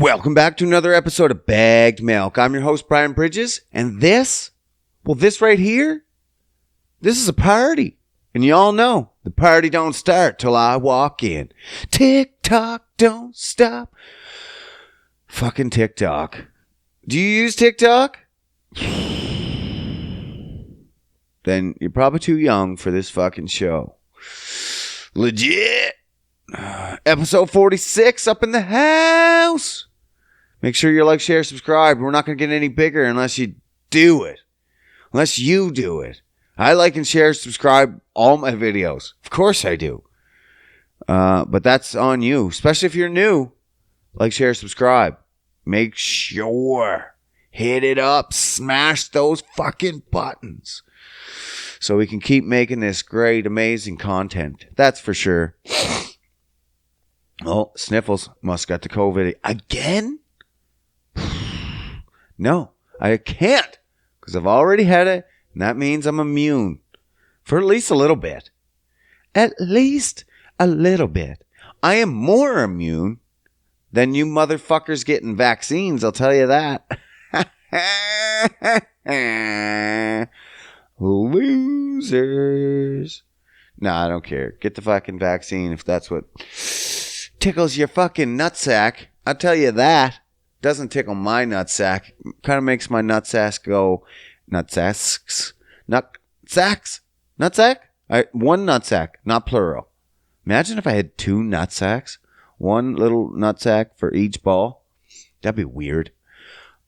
Welcome back to another episode of Bagged Milk. I'm your host, Brian Bridges, and this right here, this is a party. And you all know, the party don't start till I walk in. TikTok don't stop. Fucking TikTok. Do you use TikTok? Then you're probably too young for this fucking show. Legit. Episode 46 up in the house. Make sure you like, share, subscribe. We're not going to get any bigger unless you do it. Unless you do it. I like and share, subscribe all my videos. Of course I do. But that's on you. Especially if you're new. Like, share, subscribe. Make sure. Hit it up. Smash those fucking buttons. So we can keep making this great, amazing content. That's for sure. Oh, Sniffles must got the COVID again? No, I can't, because I've already had it, and that means I'm immune for at least a little bit. At least a little bit. I am more immune than you motherfuckers getting vaccines, I'll tell you that. Losers. Nah, I don't care. Get the fucking vaccine if that's what tickles your fucking nutsack. I'll tell you that. Doesn't tickle my nutsack. Kind of makes my nutsack go nutsacks. Nutsacks? Nutsack? One nutsack, not plural. Imagine if I had two nutsacks. One little nutsack for each ball. That'd be weird.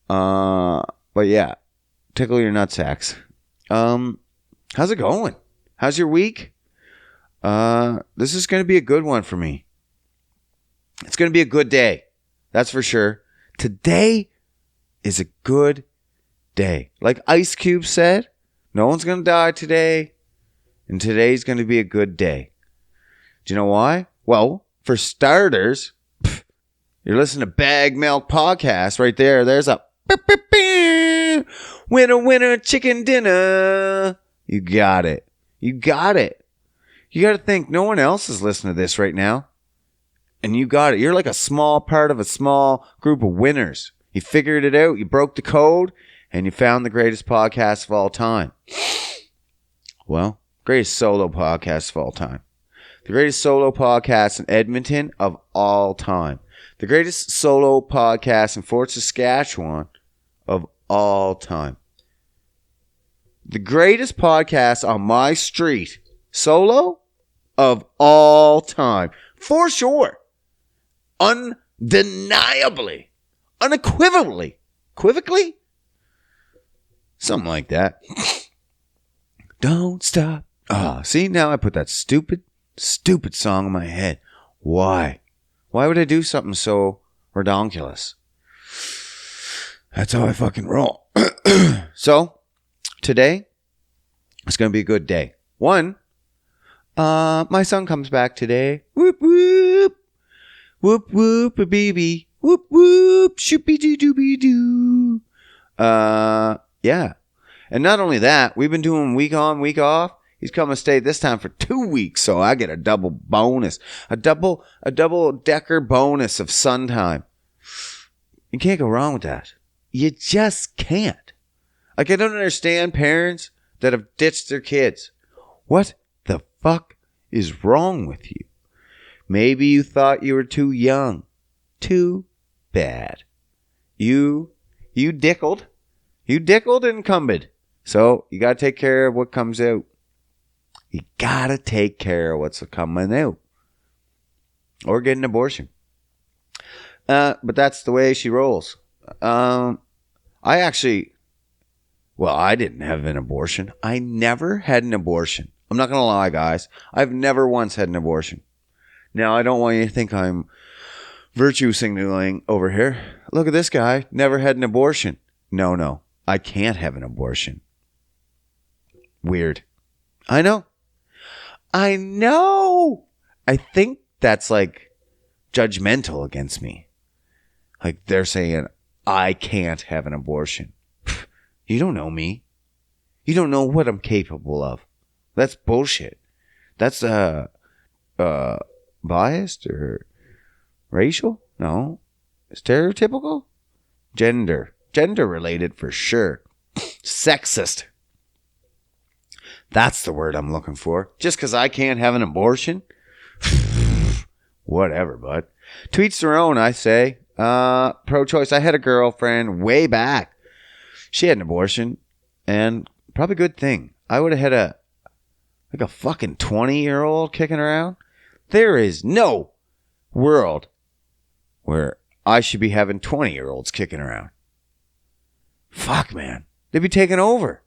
But yeah. Tickle your nutsacks. How's it going? How's your week? This is going to be a good one for me. It's going to be a good day. That's for sure. Today is a good day. Like Ice Cube said, no one's going to die today. And today's going to be a good day. Do you know why? Well, for starters, you're listening to Bag Milk Podcast right there. There's a winner chicken dinner. You got it. You got it. You got to think no one else is listening to this right now. And you got it. You're like a small part of a small group of winners. You figured it out. You broke the code. And you found the greatest podcast of all time. Well, greatest solo podcast of all time. The greatest solo podcast in Edmonton of all time. The greatest solo podcast in Fort Saskatchewan of all time. The greatest podcast on my street, solo, of all time. For sure. Undeniably. Unequivocally. Equivocally? Something like that. Don't stop. See, now I put that stupid song in my head. Why? Why would I do something so redonkulous? That's how I fucking roll. So, today, it's going to be a good day. One, my son comes back today. Whoop, whoop. Whoop, whoop, a baby. Whoop, whoop, shoopy-doo-doo-be-doo. Yeah. And not only that, we've been doing week on, week off. He's come to stay this time for 2 weeks, so I get a double bonus. A double-decker bonus of sun time. You can't go wrong with that. You just can't. Like, I don't understand parents that have ditched their kids. What the fuck is wrong with you? Maybe you thought you were too young. Too bad. You dickled. You dickled and cumbered. So you got to take care of what comes out. You got to take care of what's coming out. Or get an abortion. But that's the way she rolls. I didn't have an abortion. I never had an abortion. I'm not going to lie, guys. I've never once had an abortion. Now, I don't want you to think I'm virtue signaling over here. Look at this guy. Never had an abortion. No. I can't have an abortion. Weird. I know. I think that's like judgmental against me. Like they're saying, I can't have an abortion. You don't know me. You don't know what I'm capable of. That's bullshit. That's biased or racial? No. Stereotypical? Gender related for sure. Sexist. That's the word I'm looking for. Just because I can't have an abortion? Whatever, bud. To each their own, I say. Pro-choice. I had a girlfriend way back. She had an abortion, and probably a good thing. I would have had a fucking 20-year-old kicking around. There is no world where I should be having 20-year-olds kicking around. Fuck, man. They'd be taking over.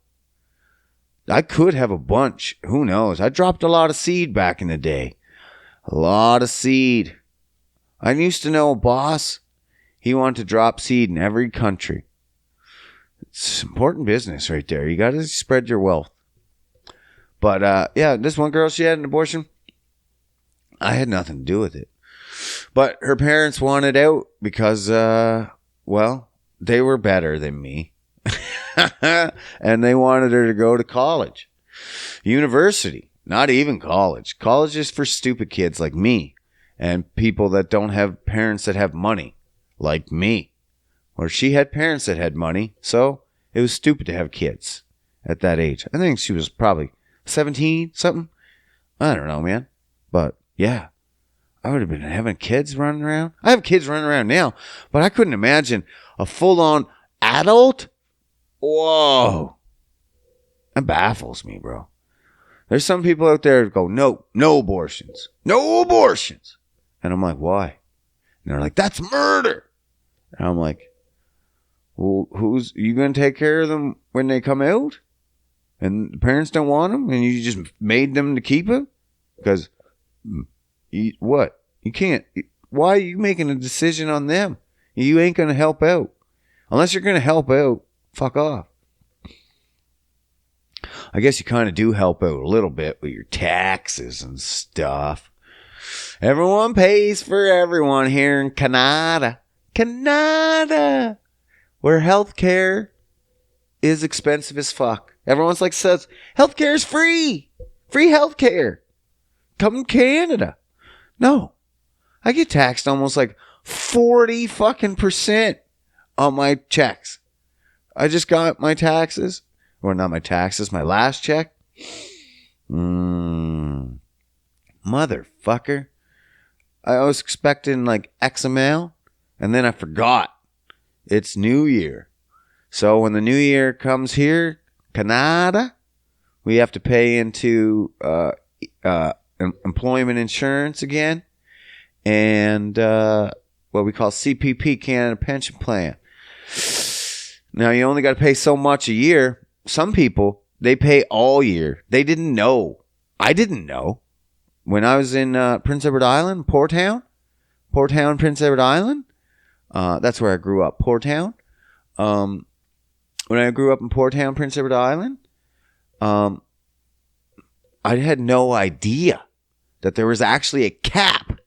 I could have a bunch. Who knows? I dropped a lot of seed back in the day. A lot of seed. I used to know a boss. He wanted to drop seed in every country. It's important business right there. You got to spread your wealth. But, yeah, this one girl, she had an abortion. I had nothing to do with it. But her parents wanted out because, well, they were better than me. And they wanted her to go to college. University. Not even college. College is for stupid kids like me. And people that don't have parents that have money. Like me. Or she had parents that had money. So it was stupid to have kids at that age. I think she was probably 17, something. I don't know, man. But, yeah. I would have been having kids running around. I have kids running around now. But I couldn't imagine a full-on adult. Whoa. That baffles me, bro. There's some people out there that go, no abortions. No abortions. And I'm like, why? And they're like, that's murder. And I'm like, well, who's you going to take care of them when they come out? And the parents don't want them? And you just made them to keep it? Because, what? You can't. Why are you making a decision on them? You ain't going to help out. Unless you're going to help out, fuck off. I guess you kind of do help out a little bit with your taxes and stuff. Everyone pays for everyone here in Canada. Canada! Where healthcare is expensive as fuck. Everyone's like says, healthcare is free. Free healthcare. Come to Canada. No. I get taxed almost like 40 fucking % on my checks. I just got my taxes. Or not my taxes, my last check. Motherfucker. I was expecting like XML, and then I forgot. It's New Year. So when the New Year comes here, Canada, we have to pay into employment insurance again. And what we call CPP, Canada Pension Plan. Now, you only got to pay so much a year. Some people, they pay all year. They didn't know. I didn't know. When I was in Prince Edward Island, Port Town, Prince Edward Island, that's where I grew up, Port Town. When I grew up in Port Town, Prince Edward Island, I had no idea that there was actually a cap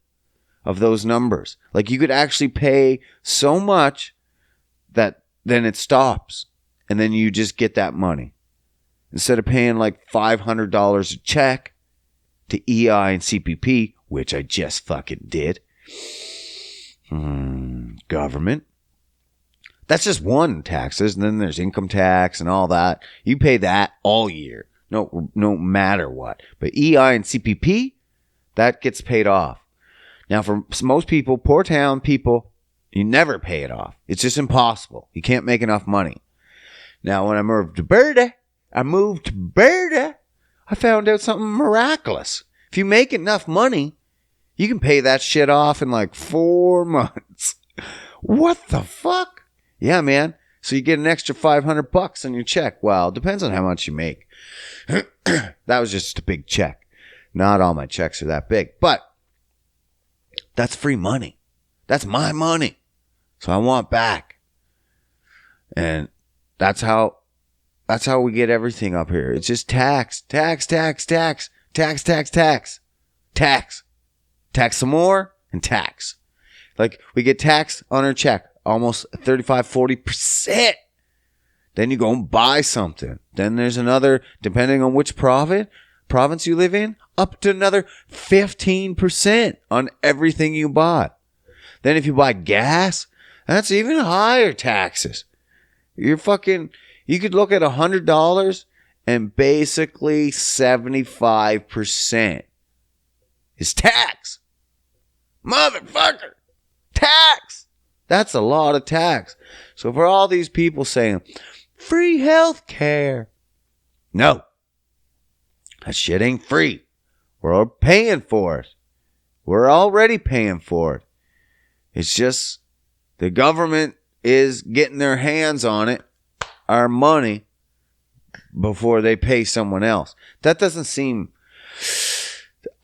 of those numbers. Like you could actually pay so much that then it stops. And then you just get that money. Instead of paying like $500 a check to EI and CPP, which I just fucking did. Government. That's just one taxes. And then there's income tax and all that. You pay that all year. No matter what. But EI and CPP, that gets paid off. Now for most people, Port Town people, you never pay it off. It's just impossible. You can't make enough money. Now, when I moved to Alberta, I found out something miraculous. If you make enough money, you can pay that shit off in like 4 months. What the fuck? Yeah, man. So you get an extra $500 on your check. Well, it depends on how much you make. That was just a big check. Not all my checks are that big. But that's free money. That's my money. So I want back. And That's how we get everything up here. It's just tax. Tax some more and tax. Like we get taxed on our check almost 35-40%. Then you go and buy something. Then there's another, depending on which province you live in, up to another 15% on everything you bought. Then if you buy gas, That's even higher taxes. You could look at $100 and basically 75% is tax. Motherfucker. Tax. That's a lot of tax. So for all these people saying, free health care. No. That shit ain't free. We're all paying for it. We're already paying for it. It's just the government is getting their hands on it, our money, before they pay someone else. That doesn't seem...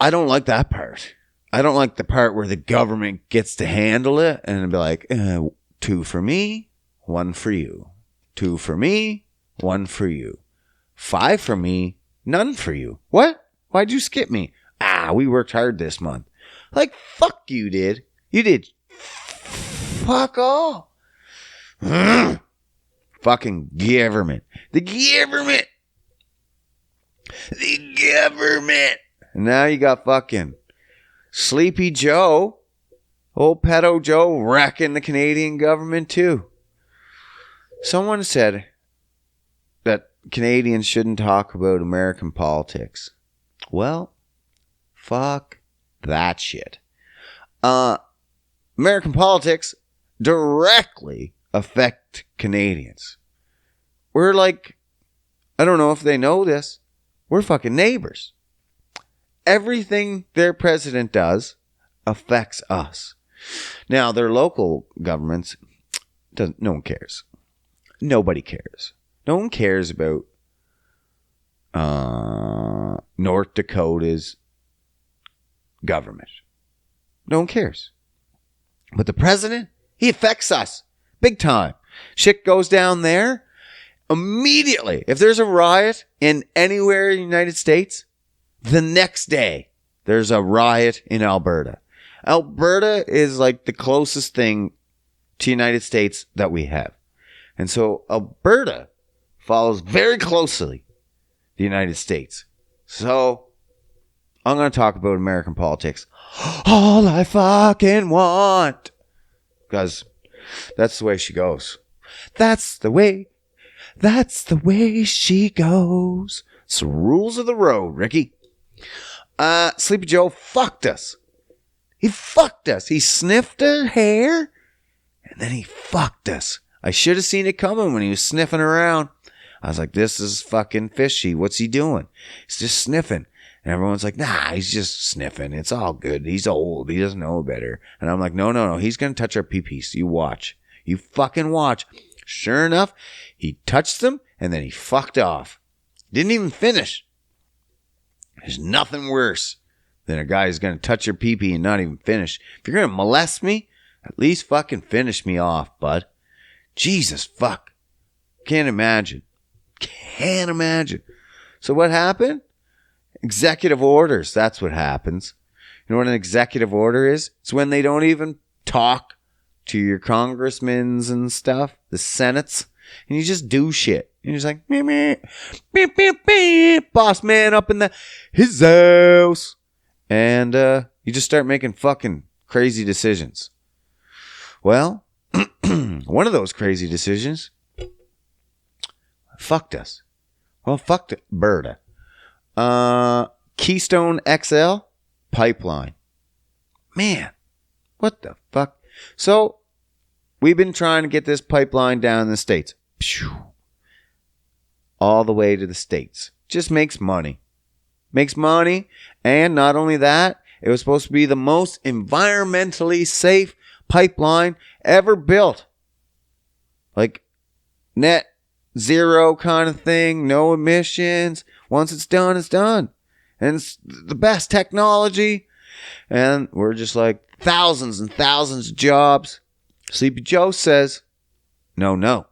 I don't like that part. I don't like the part where the government gets to handle it and be like, 2 for me, 1 for you. 2 for me, 1 for you. 5 for me, none for you. What? Why'd you skip me? We worked hard this month. Like, fuck you did. You did fuck all. Fucking government. The government. The government. And now you got fucking Sleepy Joe, old pedo Joe, wrecking the Canadian government too. Someone said that Canadians shouldn't talk about American politics. Well, fuck that shit. American politics directly affect Canadians. We're like, I don't know if they know this, we're fucking neighbors. Everything their president does affects us. Now, their local governments, no one cares. Nobody cares. No one cares about North Dakota's government. No one cares. But the president, he affects us big time. Shit goes down there immediately. If there's a riot in anywhere in the United States, the next day there's a riot in Alberta. Alberta is like the closest thing to United States that we have. And so Alberta follows very closely the United States. So I'm going to talk about American politics. All I fucking want. Because that's the way she goes. That's the way she goes. It's the rules of the road, Ricky. Sleepy Joe fucked us. He fucked us. He sniffed her hair, and then he fucked us. I should have seen it coming when he was sniffing around. I was like, this is fucking fishy. What's he doing? He's just sniffing. And everyone's like, nah, he's just sniffing. It's all good. He's old. He doesn't know better. And I'm like, no. He's going to touch our pee-pees. You watch. You fucking watch. Sure enough, he touched them, and then he fucked off. Didn't even finish. There's nothing worse than a guy who's going to touch your pee-pee and not even finish. If you're going to molest me, at least fucking finish me off, bud. Jesus, fuck. Can't imagine. So what happened? Executive orders. That's what happens. You know what an executive order is? It's when they don't even talk to your congressmen and stuff, the senates, and you just do shit. You're just like, meh, meh, beep, beep, beep, boss man up in his house. And you just start making fucking crazy decisions. Well, one of those crazy decisions fucked us. Well, fucked Alberta. Keystone XL pipeline. Man, what the fuck? So, we've been trying to get this pipeline down in the States. All the way to the States. Just makes money. And not only that, it was supposed to be the most environmentally safe pipeline ever built. Like, net zero kind of thing. No emissions. Once it's done, it's done. And it's the best technology. And we're just like, thousands and thousands of jobs. Sleepy Joe says, no.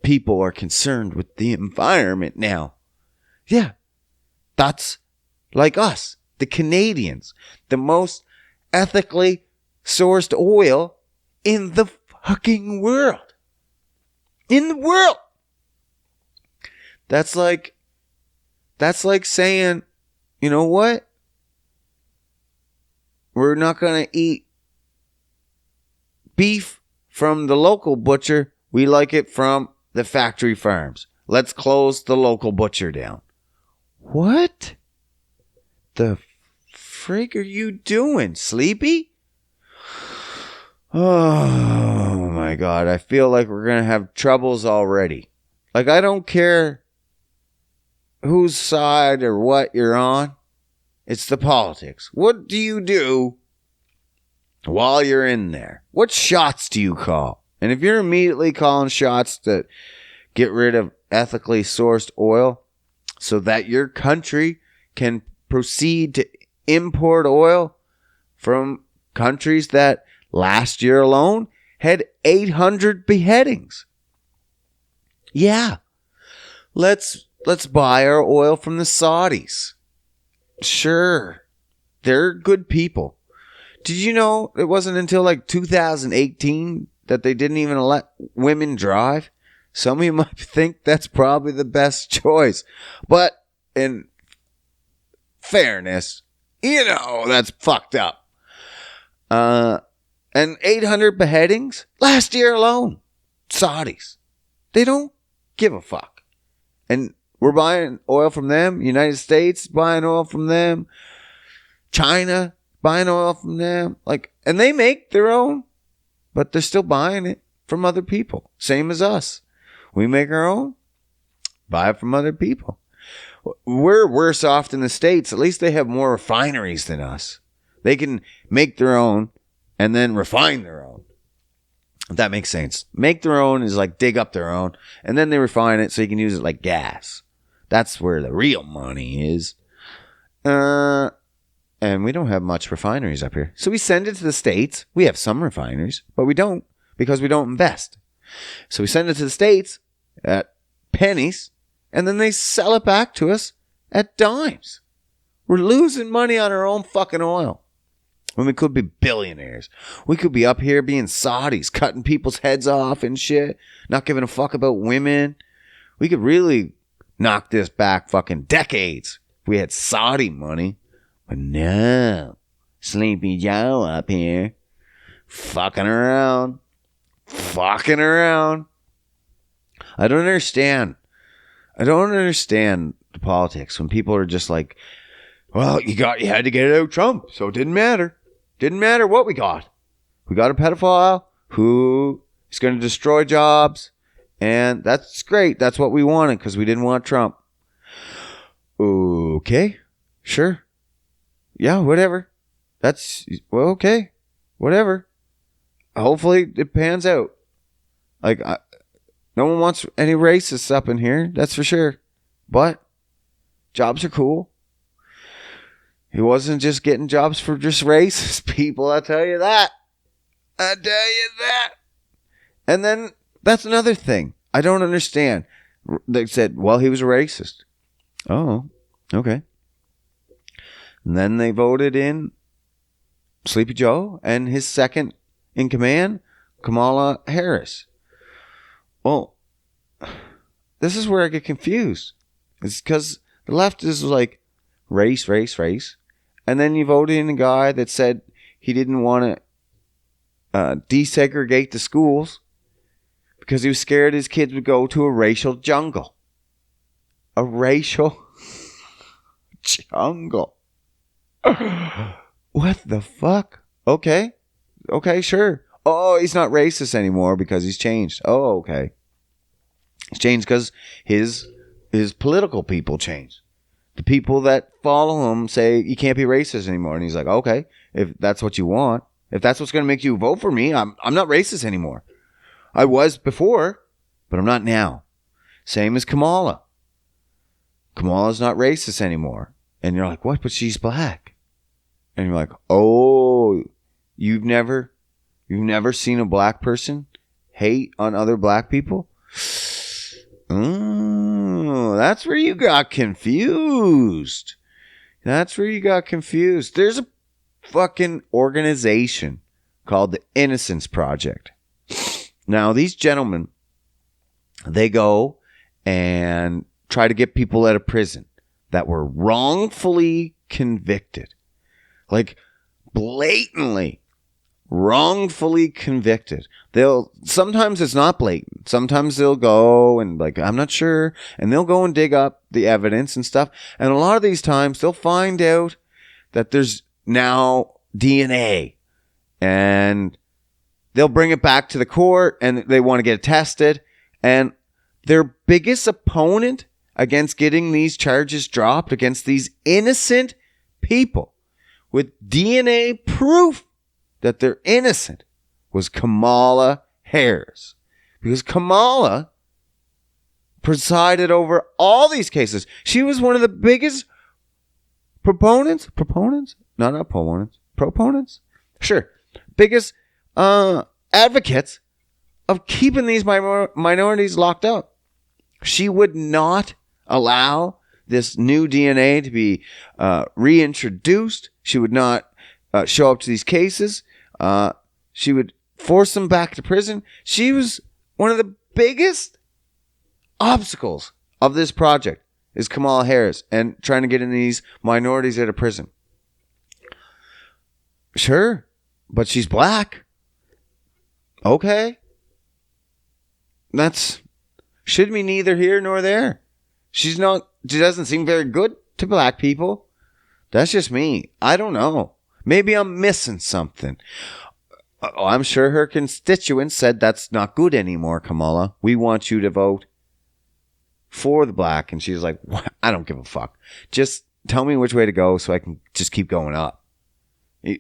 People are concerned with the environment now. Yeah. That's like us, the Canadians, the most ethically sourced oil in the fucking world. In the world. That's like saying, you know what? We're not going to eat beef from the local butcher. We like it from the factory farms. Let's close the local butcher down. What the frig are you doing, Sleepy? Oh my God. I feel like we're going to have troubles already. Like, I don't care whose side or what you're on. It's the politics. What do you do while you're in there? What shots do you call? And if you're immediately calling shots to get rid of ethically sourced oil so that your country can proceed to import oil from countries that last year alone had 800 beheadings. Yeah. Let's buy our oil from the Saudis. Sure. They're good people. Did you know it wasn't until like 2018 that they didn't even let women drive? Some of you might think that's probably the best choice. But in fairness, that's fucked up. And 800 beheadings last year alone. Saudis. They don't give a fuck. And we're buying oil from them. United States buying oil from them. China buying oil from them. And they make their own, but they're still buying it from other people. Same as us. We make our own, buy it from other people. We're worse off than the States. At least they have more refineries than us. They can make their own and then refine their own. If that makes sense. Make their own is like dig up their own, and then they refine it so you can use it like gas. That's where the real money is. And we don't have much refineries up here. So we send it to the States. We have some refineries, but we don't because we don't invest. So we send it to the States at pennies, and then they sell it back to us at dimes. We're losing money on our own fucking oil. When we could be billionaires. We could be up here being Saudis, cutting people's heads off and shit, not giving a fuck about women. We could really knock this back fucking decades if we had Saudi money. But no. Sleepy Joe up here. Fucking around. I don't understand the politics when people are just like, well, you had to get it out Trump, so it didn't matter. Didn't matter what we got. We got a pedophile who is going to destroy jobs, and that's great. That's what we wanted because we didn't want Trump. Okay, sure. Yeah, whatever. Okay, whatever. Hopefully it pans out. No one wants any racists up in here, that's for sure. But jobs are cool. He wasn't just getting jobs for just racist people, I'll tell you that. And then that's another thing I don't understand. They said, well, he was a racist. Oh, okay. And then they voted in Sleepy Joe and his second in command, Kamala Harris. Well, this is where I get confused. It's because the left is like race. And then you voted in a guy that said he didn't want to desegregate the schools because he was scared his kids would go to a racial jungle. A racial jungle. What the fuck? Okay, sure. Oh, he's not racist anymore because he's changed. Oh, okay. He's changed because his political people changed. The people that follow him say you can't be racist anymore. And he's like, okay, if that's what you want, if that's what's going to make you vote for me, I'm not racist anymore. I was before, but I'm not now. Same as Kamala. Kamala's not racist anymore. And you're like, what? But she's black. And you're like, oh, you've never seen a black person hate on other black people? Oh, that's where you got confused. There's a fucking organization called the Innocence Project. Now, these gentlemen, they go and try to get people out of prison that were wrongfully convicted. Like, blatantly wrongfully convicted. Sometimes it's not blatant. Sometimes they'll go and like, I'm not sure. And they'll go and dig up the evidence and stuff. And a lot of these times they'll find out that there's now DNA, and they'll bring it back to the court and they want to get it tested. And their biggest opponent against getting these charges dropped against these innocent people with DNA proof that they're innocent was Kamala Harris. Because Kamala presided over all these cases. She was one of the biggest proponents? Not opponents. Proponents? Sure. Biggest advocates of keeping these minorities locked up. She would not allow this new DNA to be reintroduced. She would not show up to these cases. She would force them back to prison. She was one of the biggest obstacles of this project is Kamala Harris and trying to get in these minorities out of prison. Sure, but she's black. Okay. Should be neither here nor there. She doesn't seem very good to black people. That's just me. I don't know. Maybe I'm missing something. I'm sure her constituents said that's not good anymore, Kamala. We want you to vote for the black. And she's like, I don't give a fuck. Just tell me which way to go so I can just keep going up.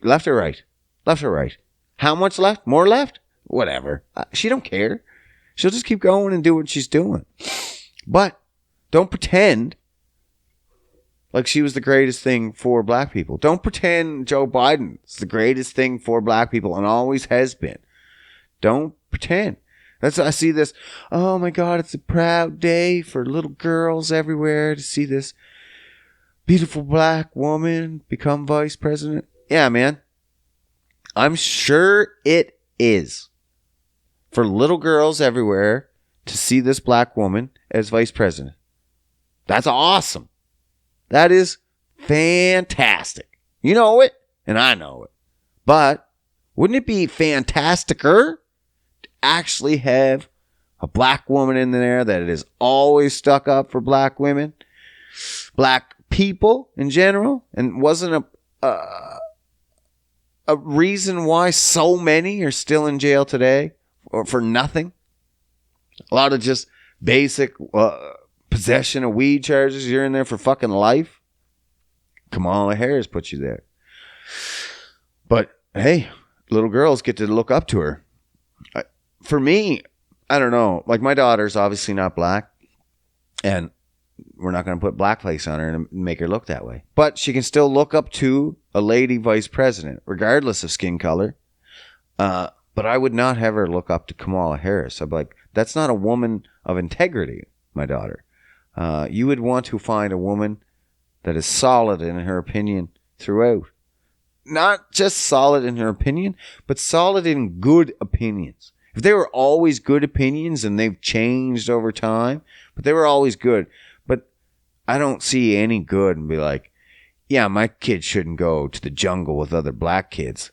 Left or right? Left or right? How much left? More left? Whatever. She don't care. She'll just keep going and do what she's doing. But don't pretend like she was the greatest thing for black people. Don't pretend Joe Biden's the greatest thing for black people and always has been. Don't pretend. I see this. Oh my God, it's a proud day for little girls everywhere to see this beautiful black woman become vice president. Yeah, man. I'm sure it is for little girls everywhere to see this black woman as vice president. That's awesome. That is fantastic. You know it, and I know it. But wouldn't it be fantasticer to actually have a black woman in there that is always stuck up for black women, black people in general, and wasn't a reason why so many are still in jail today or for nothing? A lot of just basic possession of weed charges. You're in there for fucking life. Kamala Harris put you there. But hey, little girls get to look up to her. For me, I don't know. Like, my daughter's obviously not black, and we're not going to put blackface on her and make her look that way. But she can still look up to a lady vice president, regardless of skin color. But I would not have her look up to Kamala Harris. I'd be like, that's not a woman of integrity, my daughter. You would want to find a woman that is solid in her opinion throughout. Not just solid in her opinion, but solid in good opinions. If they were always good opinions and they've changed over time, but they were always good. But I don't see any good and be like, yeah, my kid shouldn't go to the jungle with other black kids.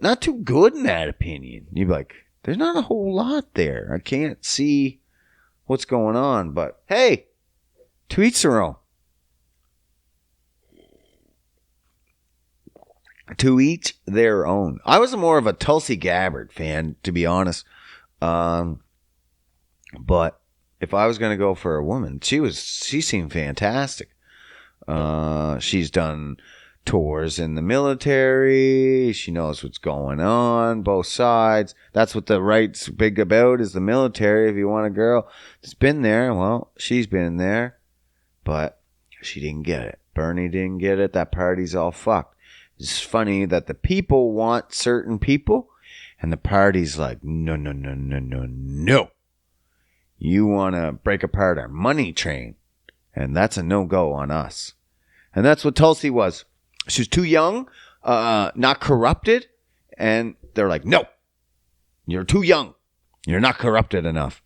Not too good in that opinion. You'd be like, there's not a whole lot there. I can't see what's going on. But hey, to each their own. To each their own. I was more of a Tulsi Gabbard fan, to be honest. But if I was going to go for a woman, she seemed fantastic. She's done tours in the military. She knows what's going on, both sides. That's what the right's big about, is the military. If you want a girl that's been there, well, she's been there. But she didn't get it. Bernie didn't get it. That party's all fucked. It's funny that the people want certain people, and the party's like, no. You want to break apart our money train, and that's a no-go on us. And that's what Tulsi was. She was too young, not corrupted, and they're like, no, you're too young. You're not corrupted enough.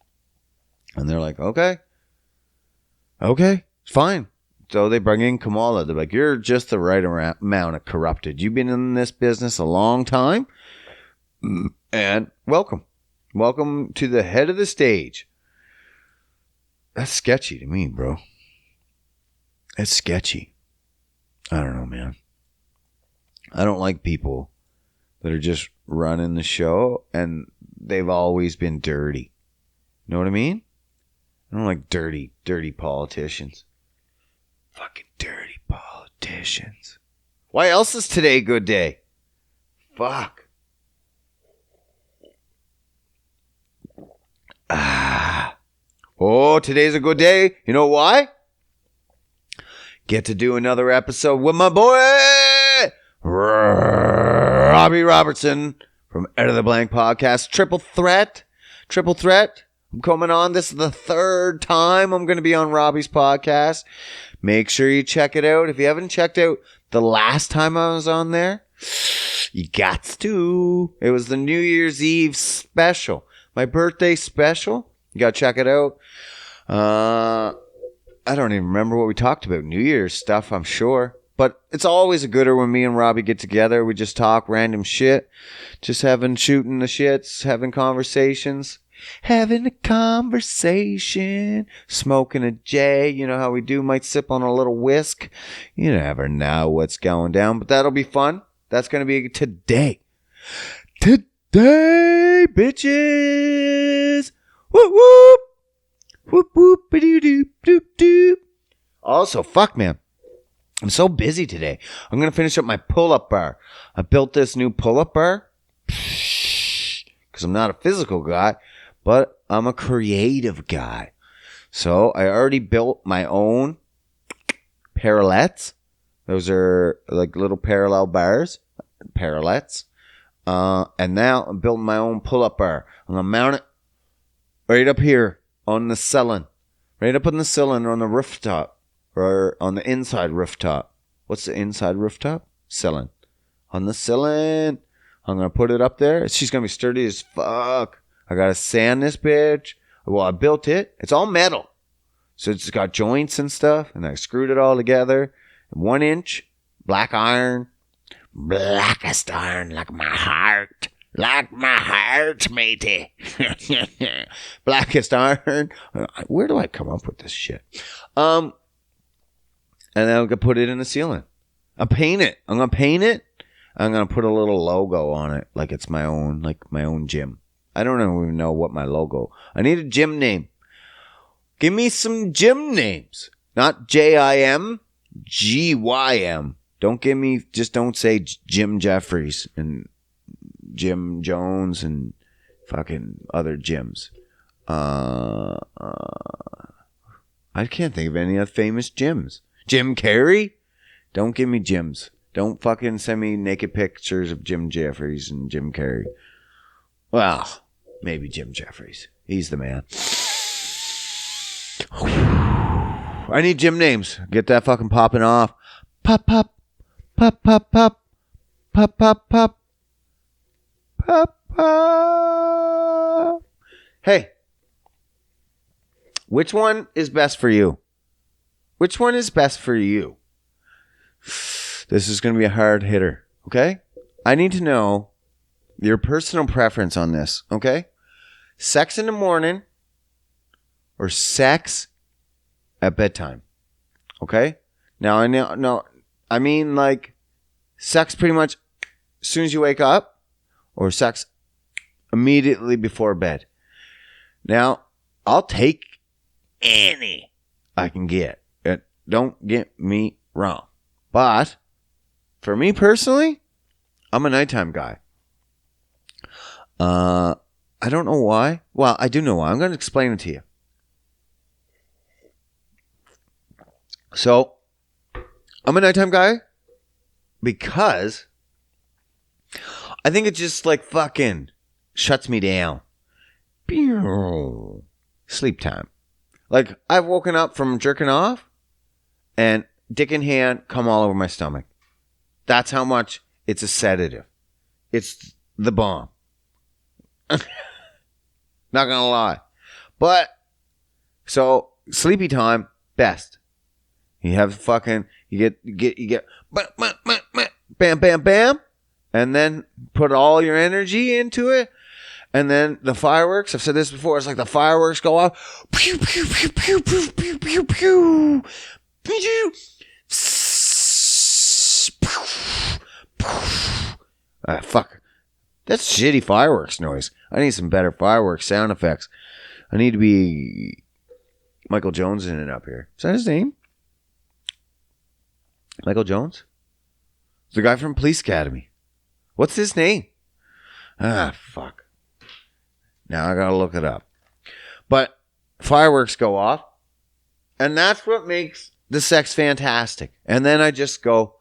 And they're like, okay, fine. So they bring in Kamala. They're like, you're just the right amount of corrupted. You've been in this business a long time. And welcome. Welcome to the head of the stage. That's sketchy to me, bro. It's sketchy. I don't know, man. I don't like people that are just running the show and they've always been dirty. You know what I mean? I don't like dirty politicians. Fucking dirty politicians. Why else is today a good day? Fuck. Oh, today's a good day. You know why? Get to do another episode with my boy, Robbie Robertson from Out of the Blank Podcast. Triple threat. I'm coming on. This is the third time I'm going to be on Robbie's podcast. Make sure you check it out. If you haven't checked out the last time I was on there, you got to. It was the New Year's Eve special. My birthday special. You got to check it out. I don't even remember what we talked about. New Year's stuff, I'm sure. But it's always a gooder when me and Robbie get together. We just talk random shit. Just shooting the shits, having conversations. Having a conversation. Smoking a J. You know how we do. Might sip on a little whisk. You never know what's going down. But that'll be fun. That's going to be today. Today, bitches. Whoop, whoop. Whoop, whoop, ba-doo-doop, doop, doop. Also, fuck, man. I'm so busy today. I'm going to finish up my pull-up bar. I built this new pull-up bar because I'm not a physical guy, but I'm a creative guy. So I already built my own parallettes. Those are like little parallel bars. Parallettes. And now I'm building my own pull-up bar. I'm going to mount it right up here on the ceiling. Right up on the ceiling or on the rooftop. Or on the inside rooftop. What's the inside rooftop? Ceiling. On the ceiling. I'm going to put it up there. She's going to be sturdy as fuck. I got to sand this bitch. Well, I built it. It's all metal. So it's got joints and stuff. And I screwed it all together. 1 inch. Black iron. Blackest iron like my heart. Like my heart, matey. Blackest iron. Where do I come up with this shit? And then I'm going to put it in the ceiling. I'm going to paint it. I'm going to put a little logo on it. Like it's my own gym. I don't even know what my logo. I need a gym name. Give me some gym names. Not Jim, Gym. Don't say Jim Jeffries and Jim Jones and fucking other gyms. I can't think of any other famous gyms. Jim Carrey? Don't give me gyms. Don't fucking send me naked pictures of Jim Jeffries and Jim Carrey. Well, maybe Jim Jeffries. He's the man. I need gym names. Get that fucking popping off. Pop, pop. Pop, pop, pop. Pop, pop, pop. Pop, pop. Hey. Which one is best for you? Which one is best for you? This is going to be a hard hitter, okay? I need to know your personal preference on this, okay? Sex in the morning or sex at bedtime, okay? Now, I mean like sex pretty much as soon as you wake up or sex immediately before bed. Now, I'll take any I can get. Don't get me wrong. But for me personally, I'm a nighttime guy. I don't know why. Well, I do know why. I'm going to explain it to you. So, I'm a nighttime guy because I think it just like fucking shuts me down. Sleep time. Like, I've woken up from jerking off and dick in hand come all over my stomach. That's how much it's a sedative. It's the bomb. Not gonna lie. But, so, sleepy time, best. You have fucking, you get, bam, bam, bam, and then put all your energy into it. And then the fireworks, I've said this before, it's like the fireworks go off. Pew, pew, pew, pew, pew, pew, pew, pew. Pew. Fuck. That's shitty fireworks noise. I need some better fireworks sound effects. I need to be Michael Jones in it up here. Is that his name? Michael Jones? The guy from Police Academy. What's his name? Fuck. Now I gotta look it up. But fireworks go off, and that's what makes the sex fantastic. And then I just go.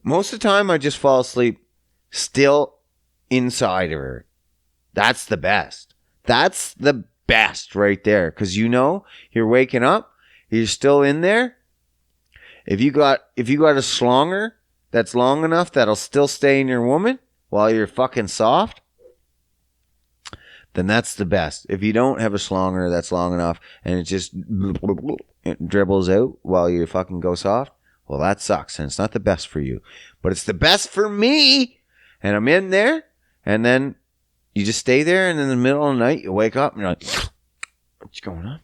Most of the time, I just fall asleep still inside of her. That's the best. That's the best right there. Because you're waking up, you're still in there. If you got a slonger that's long enough that'll still stay in your woman while you're fucking soft, then that's the best. If you don't have a slonger that's long enough and it dribbles out while you fucking go soft, well, that sucks, and it's not the best for you. But it's the best for me, and I'm in there, and then you just stay there, and in the middle of the night, you wake up, and you're like, what's going on?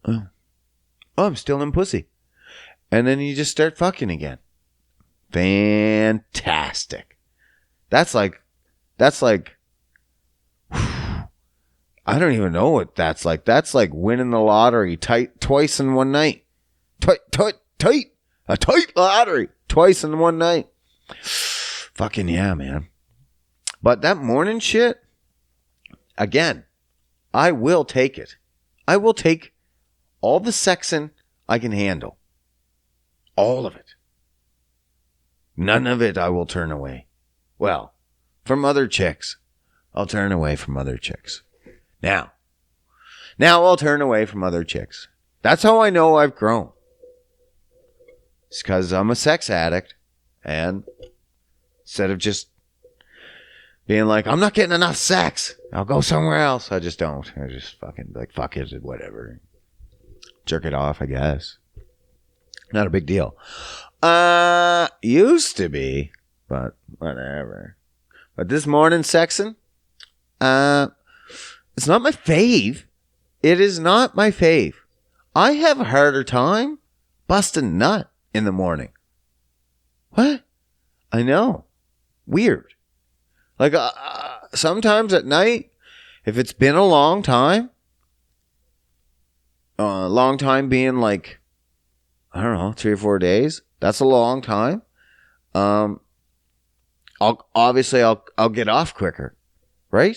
Oh, I'm still in pussy. And then you just start fucking again. Fantastic. That's like, I don't even know what that's like. That's like winning the lottery twice in one night. Tight. A tight lottery twice in one night. Fucking yeah, man. But that morning shit, again, I will take it. I will take all the sexing I can handle. All of it. None of it I will turn away. Well, from other chicks. I'll turn away from other chicks. Now I'll turn away from other chicks. That's how I know I've grown. It's because I'm a sex addict, and instead of just being like, I'm not getting enough sex, I'll go somewhere else. I just don't. I just fucking like, fuck it, whatever. Jerk it off, I guess. Not a big deal. Used to be, but whatever. But this morning sexing, it's not my fave. It is not my fave. I have a harder time busting nut in the morning. What? I know. Weird. Like, sometimes at night, if it's been a long time being like, I don't know, 3 or 4 days, that's a long time. I'll get off quicker, right?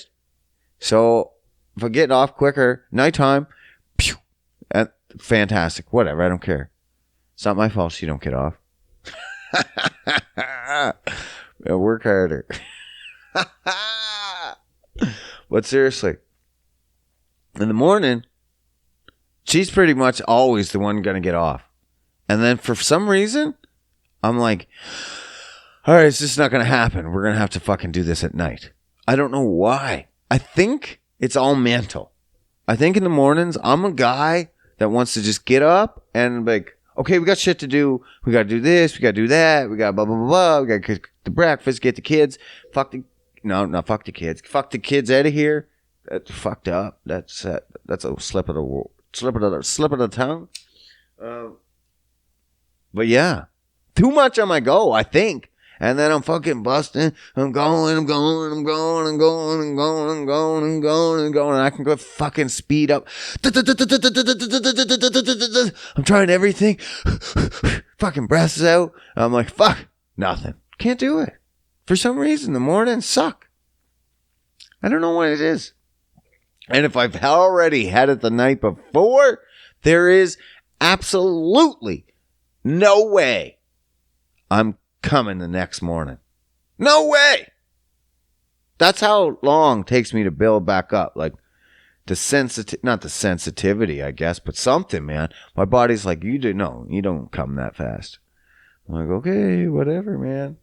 So if I get off quicker, nighttime, pew, fantastic, whatever, I don't care. It's not my fault she don't get off. Work harder. But seriously, in the morning, she's pretty much always the one going to get off. And then for some reason, I'm like, all right, it's just not going to happen. We're going to have to fucking do this at night. I don't know why. I think it's all mental. I think in the mornings, I'm a guy that wants to just get up and like, okay, we got shit to do. We got to do this. We got to do that. We got blah, blah, blah, blah. We got to cook the breakfast, get the kids. Fuck the kids. Fuck the kids out of here. That's fucked up. That's a slip of the tongue. But yeah, too much on my go, I think. And then I'm fucking busting. I'm going. And I can go fucking speed up. I'm trying everything. Fucking breaths out. I'm like, fuck, nothing. Can't do it. For some reason, the mornings suck. I don't know what it is. And if I've already had it the night before, there is absolutely no way I'm coming the next morning. No way. That's how long it takes me to build back up. Like not the sensitivity, I guess, but something, man. My body's like, you don't come that fast. I'm like, okay, whatever, man.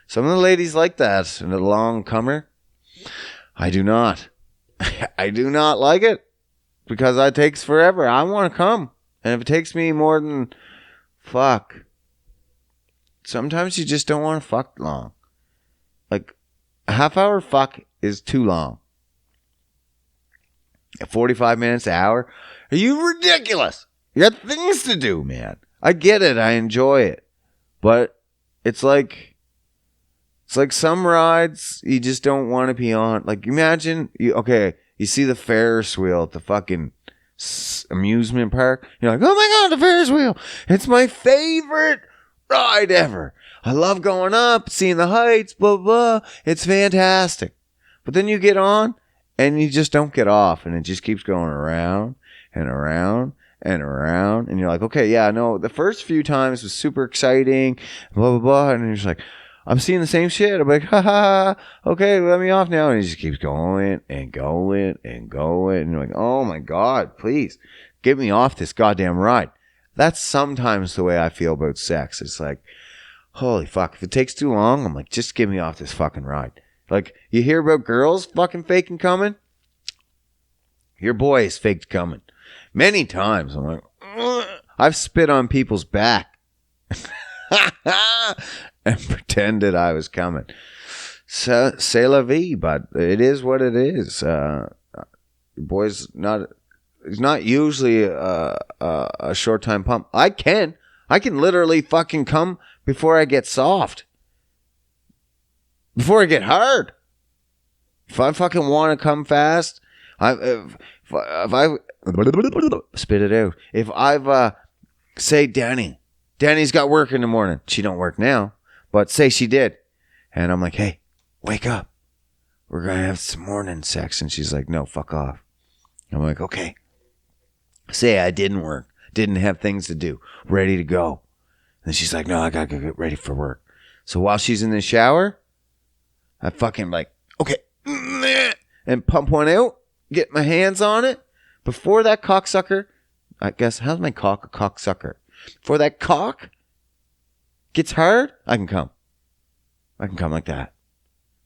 Some of the ladies like that, and the long comer. I do not. I do not like it. because it takes forever. I want to come. And if it takes me more than fuck. Sometimes you just don't want to fuck long. Like a half hour fuck is too long. 45 minutes, an hour. Are you ridiculous? You got things to do, man. I get it. I enjoy it. But it's like some rides you just don't want to be on. Like imagine you see the Ferris wheel at the fucking amusement park. You're like, oh my God, the Ferris wheel. It's my favorite ride ever. I love going up, seeing the heights, blah, blah. It's fantastic. But then you get on and you just don't get off and it just keeps going around and around and around. And you're like, okay, yeah, no, the first few times was super exciting, blah, blah, blah. And you're just like, I'm seeing the same shit. I'm like, ha ha, okay, let me off now. And it just keeps going and going and going. And you're like, oh my God, please get me off this goddamn ride. That's sometimes the way I feel about sex. It's like, holy fuck, if it takes too long, I'm like, just get me off this fucking ride. Like, you hear about girls fucking faking coming? Your boy is faked coming. Many times. I'm like, ugh. I've spit on people's back. And pretended I was coming. So, c'est la vie, but it is what it is. Your boy's he's not usually a short time pump. I can literally fucking come before I get soft. Before I get hard. If I fucking want to come fast, if I spit it out. If I've say Danny's got work in the morning. She don't work now, but say she did, and I'm like, hey, wake up. We're gonna have some morning sex, and she's like, no, fuck off. I'm like, okay. Say I didn't work, didn't have things to do, ready to go. And she's like, no, I gotta get ready for work. So while she's in the shower, I fucking like, okay, and pump one out, get my hands on it. Before that cocksucker, I guess, how's my cock a cocksucker? Before that cock gets hard, I can come. I can come like that.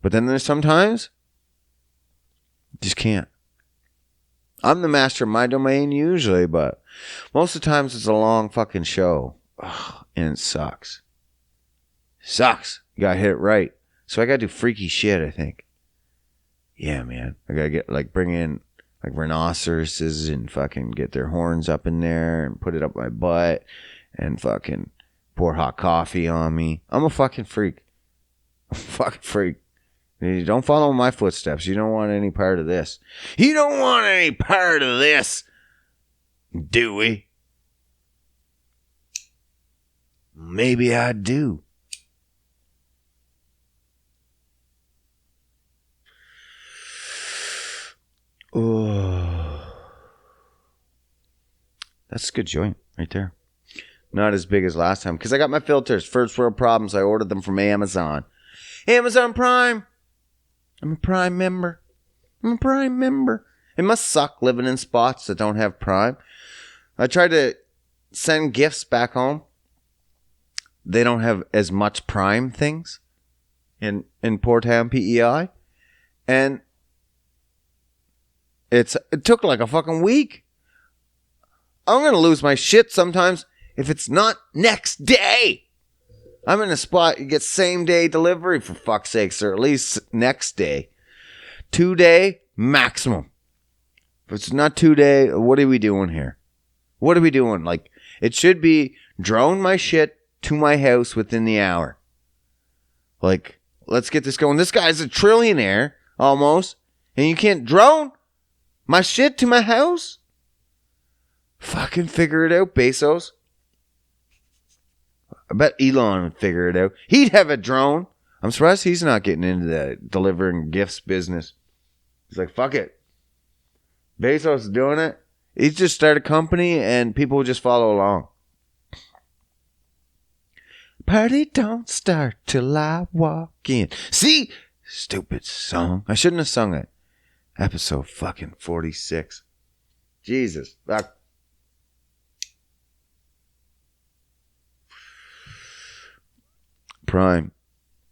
But then there's sometimes, just can't. I'm the master of my domain usually, but most of the times it's a long fucking show. Ugh, and it sucks. Sucks. You gotta hit it right. So I gotta do freaky shit, I think. Yeah, man. I gotta get, like, bring in, like, rhinoceroses and fucking get their horns up in there and put it up my butt and fucking pour hot coffee on me. I'm a fucking freak. I'm a fucking freak. You don't follow my footsteps. You don't want any part of this. You don't want any part of this, do we? Maybe I do. Oh, that's a good joint right there. Not as big as last time because I got my filters. First world problems. I ordered them from Amazon. Amazon Prime. I'm a Prime member. It must suck living in spots that don't have Prime. I tried to send gifts back home. They don't have as much Prime things in Port Town, PEI. And it took like a fucking week. I'm going to lose my shit sometimes if it's not next day. I'm in a spot you get same day delivery for fuck's sakes, or at least next day. 2 day maximum. If it's not 2 day, what are we doing here? What are we doing? Like, it should be drone my shit to my house within the hour. Like, let's get this going. This guy's a trillionaire almost, and you can't drone my shit to my house? Fucking figure it out, Bezos. I bet Elon would figure it out. He'd have a drone. I'm surprised he's not getting into the delivering gifts business. He's like, fuck it. Bezos is doing it. He just started a company and people will just follow along. Party don't start till I walk in. See? Stupid song. I shouldn't have sung it. Episode fucking 46. Jesus. Fuck. Prime.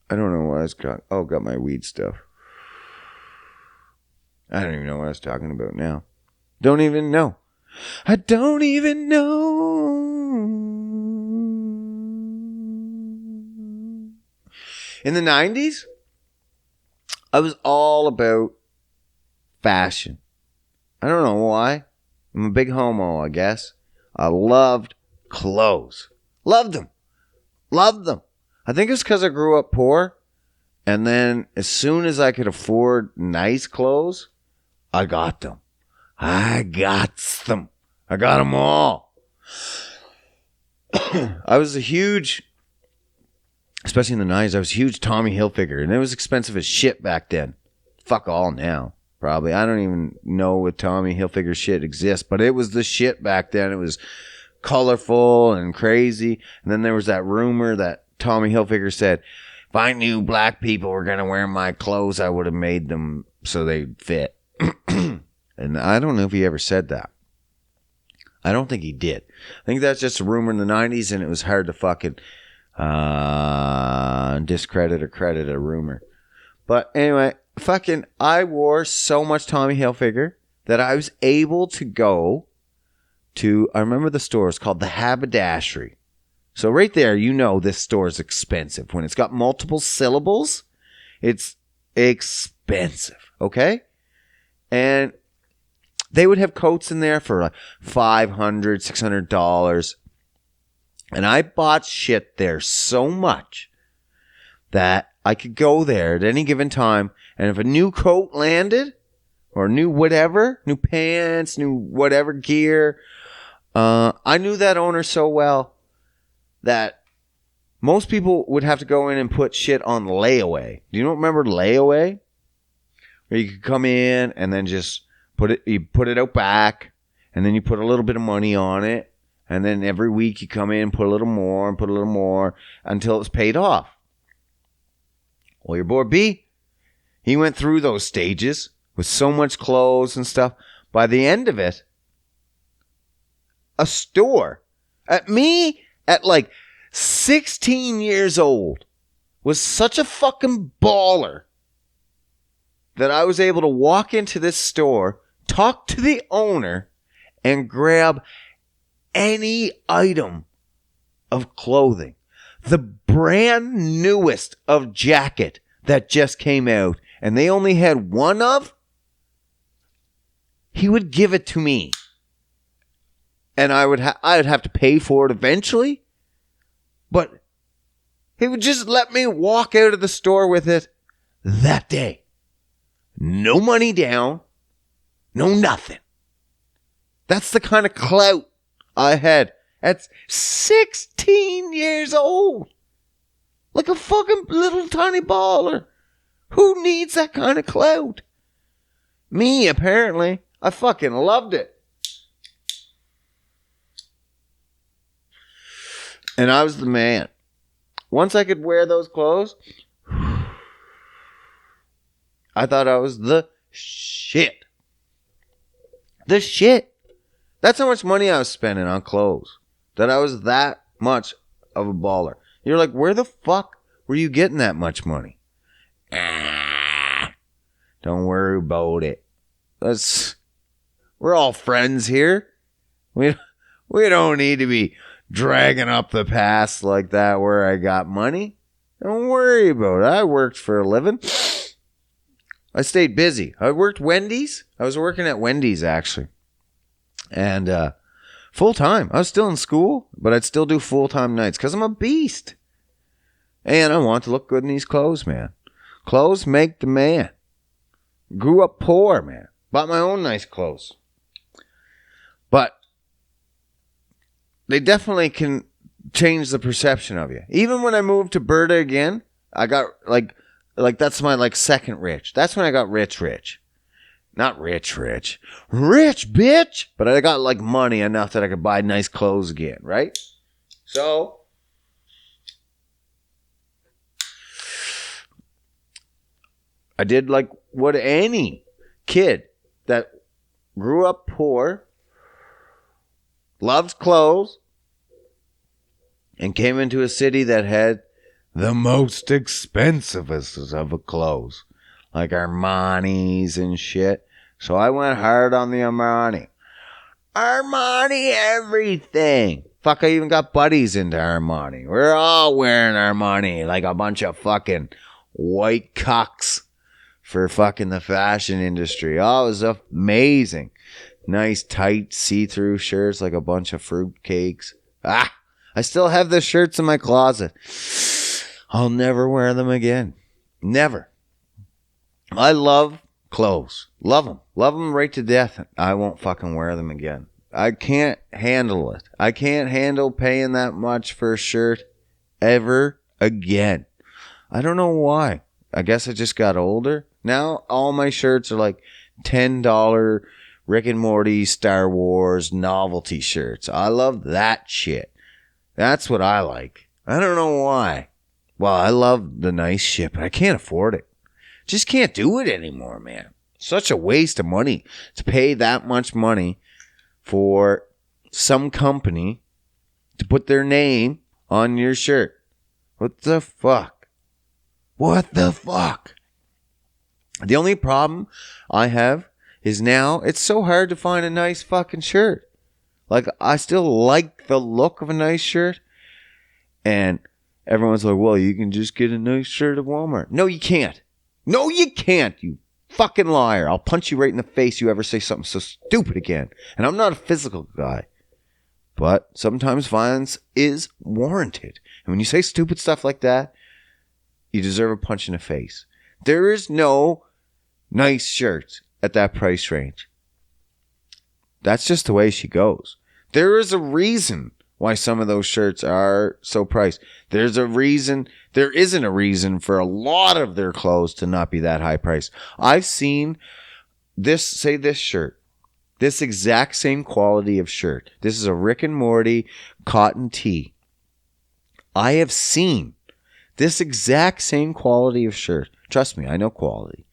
I don't know what I was got. Oh, got my weed stuff. I don't even know what I was talking about now. Don't even know. I don't even know. In the 90s, I was all about fashion. I don't know why. I'm a big homo, I guess. I loved clothes. Loved them. Loved them. I think it's because I grew up poor. And then as soon as I could afford nice clothes, I got them. I got them all. I was a huge, especially in the 90s, I was a huge Tommy Hilfiger. And it was expensive as shit back then. Fuck all now. Probably. I don't even know if Tommy Hilfiger shit exists, but it was the shit back then. It was colorful and crazy. And then there was that rumor that Tommy Hilfiger said, if I knew black people were going to wear my clothes, I would have made them so they'd fit. And I don't know if he ever said that. I don't think he did. I think that's just a rumor in the 90s, and it was hard to fucking discredit or credit a rumor. But anyway, I wore so much Tommy Hilfiger that I was able to go to, I remember the store, it's called the Haberdashery. So right there, you know this store is expensive. When it's got multiple syllables, it's expensive, okay? And they would have coats in there for like $500, $600. And I bought shit there so much that I could go there at any given time, and if a new coat landed, or new whatever, new pants, new whatever gear, I knew that owner so well that most people would have to go in and put shit on layaway. Do you remember layaway? Where you could come in and then just put it out back, and then you put a little bit of money on it, and then every week you come in, put a little more, and put a little more until it's paid off. Well, your boy B, he went through those stages with so much clothes and stuff. By the end of it, a store at like 16 years old was such a fucking baller that I was able to walk into this store, talk to the owner, and grab any item of clothing. The brand newest of jacket that just came out, and they only had one of, he would give it to me. And I'd have to pay for it eventually, but he would just let me walk out of the store with it that day. No money down, no nothing. That's the kind of clout I had at 16 years old. Like a fucking little tiny baller. Who needs that kind of clout? Me, apparently. I fucking loved it. And I was the man. Once I could wear those clothes, I thought I was the shit. The shit. That's how much money I was spending on clothes. That I was that much of a baller. You're like, where the fuck were you getting that much money? Don't worry about it. We're all friends here. We don't need to be dragging up the past like that where I got money. Don't worry about it. I worked for a living. I stayed busy. I worked Wendy's. I was working at Wendy's, actually. And full-time. I was still in school, but I'd still do full-time nights because I'm a beast. And I want to look good in these clothes, man. Clothes make the man. Grew up poor, man. Bought my own nice clothes. But they definitely can change the perception of you. Even when I moved to Alberta again, I got like that's my second rich. That's when I got rich. Not rich. Rich, bitch. But I got money enough that I could buy nice clothes again, right? So I did what any kid that grew up poor, loved clothes, and came into a city that had the most expensivest of clothes, like Armani's and shit. So I went hard on the Armani. Armani everything. Fuck, I even got buddies into Armani. We're all wearing Armani like a bunch of fucking white cocks for fucking the fashion industry. Oh, it was amazing. Nice, tight, see-through shirts like a bunch of fruitcakes. I still have the shirts in my closet. I'll never wear them again. Never. I love clothes. Love them. Love them right to death. I won't fucking wear them again. I can't handle it. I can't handle paying that much for a shirt ever again. I don't know why. I guess I just got older. Now all my shirts are like $10 Rick and Morty Star Wars novelty shirts. I love that shit. That's what I like. I don't know why. Well, I love the nice shit, but I can't afford it. Just can't do it anymore, man. Such a waste of money to pay that much money for some company to put their name on your shirt. What the fuck? What the fuck? The only problem I have is now it's so hard to find a nice fucking shirt. Like, I still like the look of a nice shirt. And everyone's like, well, you can just get a nice shirt at Walmart. No, you can't. No, you can't, you fucking liar. I'll punch you right in the face you ever say something so stupid again. And I'm not a physical guy. But sometimes violence is warranted. And when you say stupid stuff like that, you deserve a punch in the face. There is no nice shirts at that price range. That's just the way she goes. There is a reason why some of those shirts are so priced. There isn't a reason for a lot of their clothes to not be that high priced. I've seen this shirt, this exact same quality of shirt. This is a Rick and Morty cotton tee. I have seen this exact same quality of shirt. Trust me, I know quality.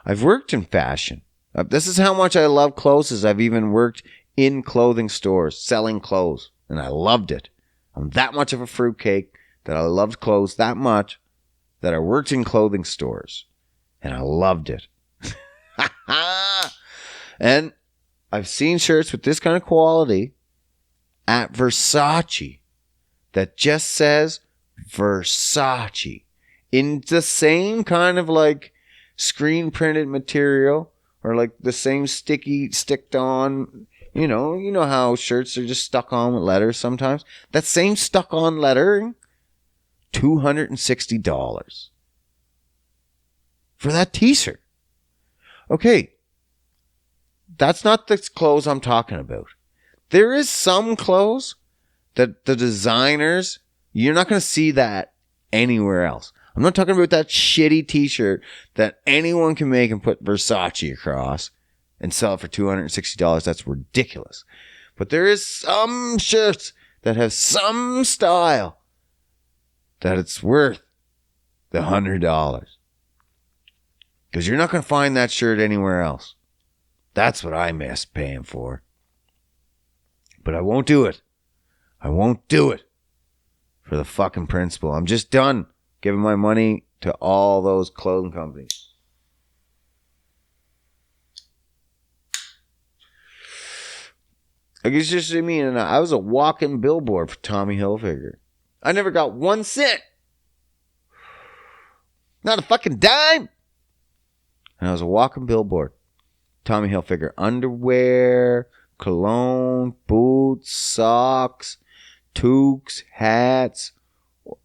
I've worked in fashion. This is how much I love clothes, as I've even worked in clothing stores selling clothes, and I loved it. I'm that much of a fruitcake that I loved clothes that much that I worked in clothing stores, and I loved it. And I've seen shirts with this kind of quality at Versace that just says Versace in the same kind of like screen printed material, or like the same sticked on, you know how shirts are just stuck on with letters sometimes. That same stuck on lettering, $260 for that t-shirt. Okay, that's not the clothes I'm talking about. There is some clothes that the designers, you're not going to see that anywhere else. I'm not talking about that shitty t-shirt that anyone can make and put Versace across and sell it for $260. That's ridiculous. But there is some shirts that have some style that it's worth the $100. Because you're not going to find that shirt anywhere else. That's what I miss paying for. But I won't do it. I won't do it for the fucking principle. I'm just done giving my money to all those clothing companies. Like, it's just me, and I was a walking billboard for Tommy Hilfiger. I never got 1 cent. Not a fucking dime. And I was a walking billboard. Tommy Hilfiger underwear, cologne, boots, socks, toques, hats.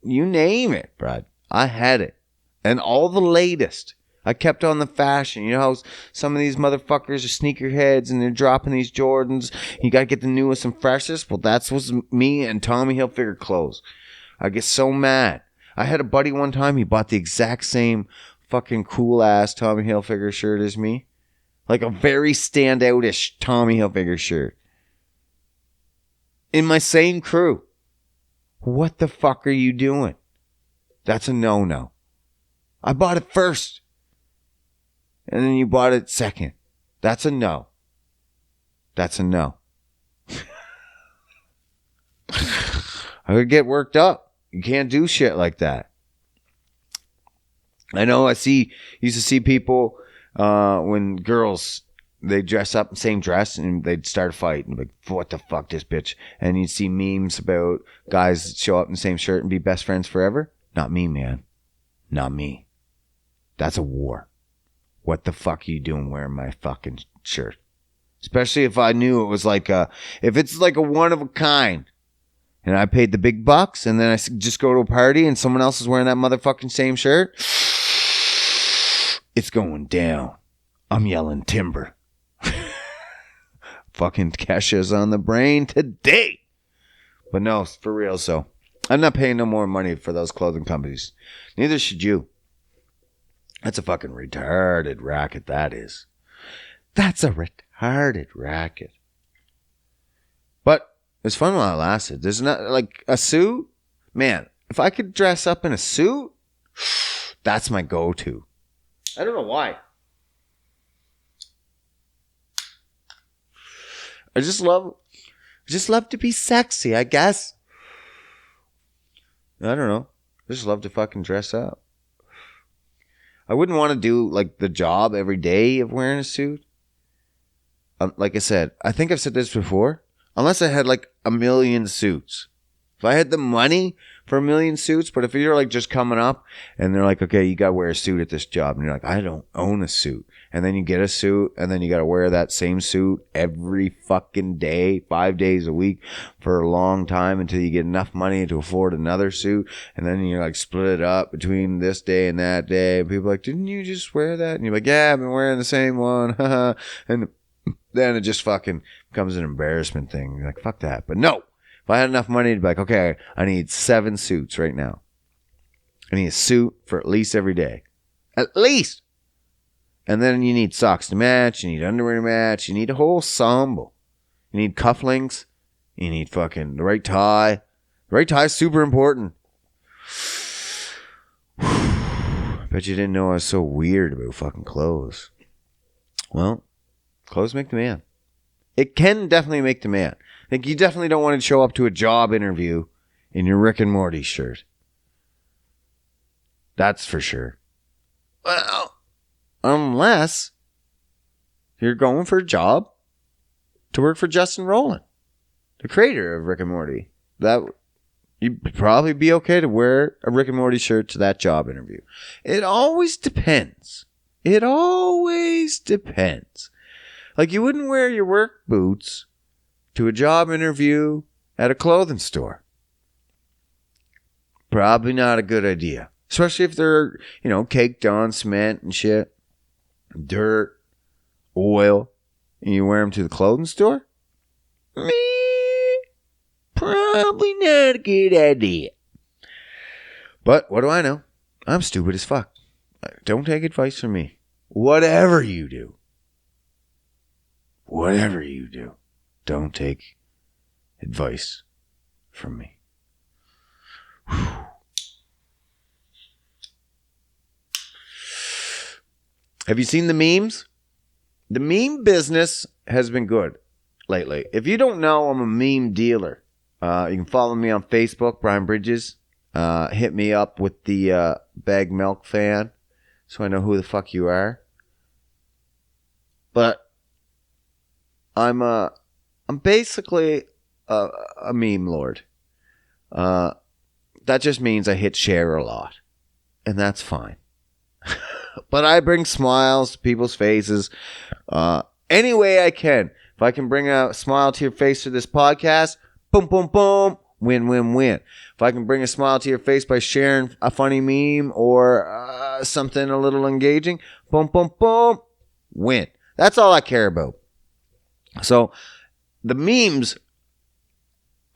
You name it, Brad. I had it. And all the latest. I kept on the fashion. You know how some of these motherfuckers are sneakerheads and they're dropping these Jordans. You got to get the newest and freshest. Well, that's what's me and Tommy Hilfiger clothes. I get so mad. I had a buddy one time. He bought the exact same fucking cool ass Tommy Hilfiger shirt as me. Like a very standoutish Tommy Hilfiger shirt. In my same crew. What the fuck are you doing? That's a no-no. I bought it first. And then you bought it second. That's a no. That's a no. I would get worked up. You can't do shit like that. I know used to see people when girls they'd dress up in the same dress and they'd start a fight. And like, what the fuck, this bitch? And you'd see memes about guys that show up in the same shirt and be best friends forever. Not me, man. Not me. That's a war. What the fuck are you doing wearing my fucking shirt? Especially if I knew it was like if it's like a one of a kind and I paid the big bucks and then I just go to a party and someone else is wearing that motherfucking same shirt. It's going down. I'm yelling timber. Fucking Kesha's on the brain today. But no, for real, so I'm not paying no more money for those clothing companies. Neither should you. That's a fucking retarded racket, that is. That's a retarded racket. But it's fun while it lasted. There's not like a suit. Man, if I could dress up in a suit, that's my go-to. I don't know why. I just love to be sexy, I guess. I don't know. I just love to fucking dress up. I wouldn't want to do like the job every day of wearing a suit. Like I said, I think I've said this before. Unless I had like a million suits. If I had the money for a million suits, but if you're like just coming up and they're like, okay, you got to wear a suit at this job. And you're like, I don't own a suit. And then you get a suit and then you got to wear that same suit every fucking day, 5 days a week for a long time until you get enough money to afford another suit. And then you're like split it up between this day and that day. And people are like, didn't you just wear that? And you're like, yeah, I've been wearing the same one. And then it just fucking becomes an embarrassment thing. You're like, fuck that. But no. If I had enough money to be like, okay, I need 7 suits right now. I need a suit for at least every day. At least. And then you need socks to match. You need underwear to match. You need a whole ensemble. You need cufflinks. You need fucking the right tie. The right tie is super important. Bet you didn't know I was so weird about fucking clothes. Well, clothes make the man. It can definitely make the man. Like, you definitely don't want to show up to a job interview in your Rick and Morty shirt. That's for sure. Well, unless you're going for a job to work for Justin Rowland, the creator of Rick and Morty. That you'd probably be okay to wear a Rick and Morty shirt to that job interview. It always depends. It always depends. Like, you wouldn't wear your work boots to a job interview at a clothing store. Probably not a good idea. Especially if they're, caked on cement and shit. Dirt. Oil. And you wear them to the clothing store? Probably not a good idea. But what do I know? I'm stupid as fuck. Don't take advice from me. Whatever you do. Whatever you do. Don't take advice from me. Whew. Have you seen the memes? The meme business has been good lately. If you don't know, I'm a meme dealer. You can follow me on Facebook, Brian Bridges. Hit me up with the bag milk fan so I know who the fuck you are. But I'm basically a meme lord. That just means I hit share a lot. And that's fine. But I bring smiles to people's faces any way I can. If I can bring a smile to your face through this podcast, boom, boom, boom, win, win, win. If I can bring a smile to your face by sharing a funny meme or something a little engaging, boom, boom, boom, win. That's all I care about. So the memes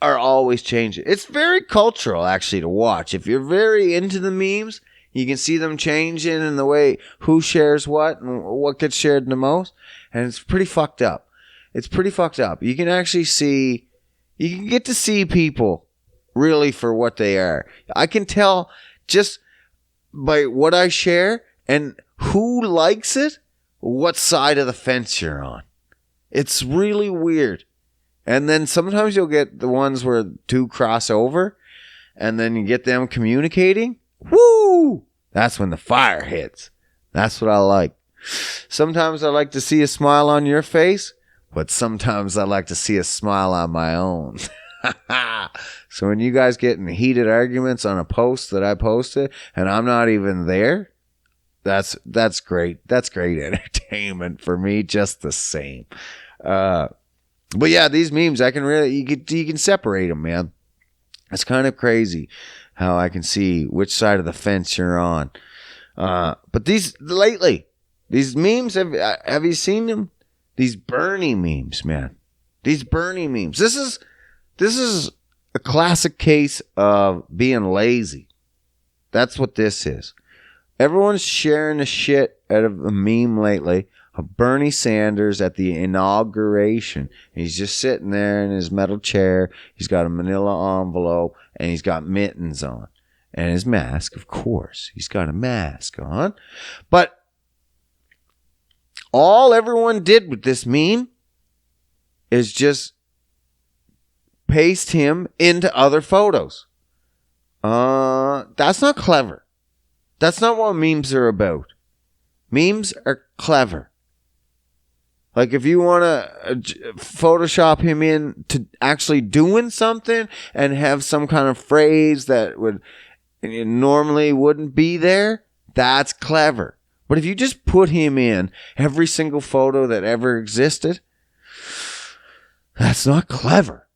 are always changing. It's very cultural, actually, to watch. If you're very into the memes, you can see them changing in the way who shares what and what gets shared the most. And it's pretty fucked up. It's pretty fucked up. You can actually see, you can get to see people really for what they are. I can tell just by what I share and who likes it, what side of the fence you're on. It's really weird. And then sometimes you'll get the ones where two cross over and then you get them communicating. Woo! That's when the fire hits. That's what I like. Sometimes I like to see a smile on your face, but sometimes I like to see a smile on my own. So when you guys get in heated arguments on a post that I posted and I'm not even there, that's great. That's great entertainment for me, just the same. But yeah, these memes, I can really, you can separate them, man. It's kind of crazy how I can see which side of the fence you're on. But these memes, have you seen them? These Bernie memes, man. These Bernie memes. This is a classic case of being lazy. That's what this is. Everyone's sharing the shit out of a meme lately of Bernie Sanders at the inauguration. He's just sitting there in his metal chair. He's got a manila envelope and he's got mittens on. And his mask, of course. He's got a mask on. But all everyone did with this meme is just paste him into other photos. That's not clever. That's not what memes are about. Memes are clever. Like if you want to Photoshop him in to actually doing something and have some kind of phrase that would normally wouldn't be there, that's clever. But if you just put him in every single photo that ever existed, that's not clever.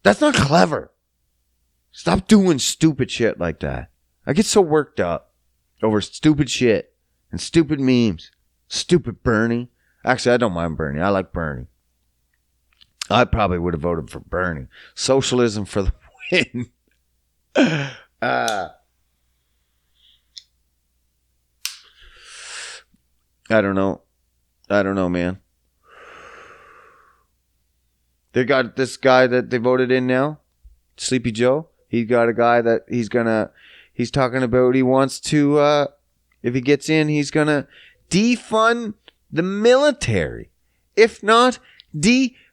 That's not clever. Stop doing stupid shit like that. I get so worked up over stupid shit and stupid memes. Stupid Bernie. Actually, I don't mind Bernie. I like Bernie. I probably would have voted for Bernie. Socialism for the win. I don't know. I don't know, man. They got this guy that they voted in now, Sleepy Joe. He got a guy that he's talking about he wants to, if he gets in, he's going to defund the military. If not, disband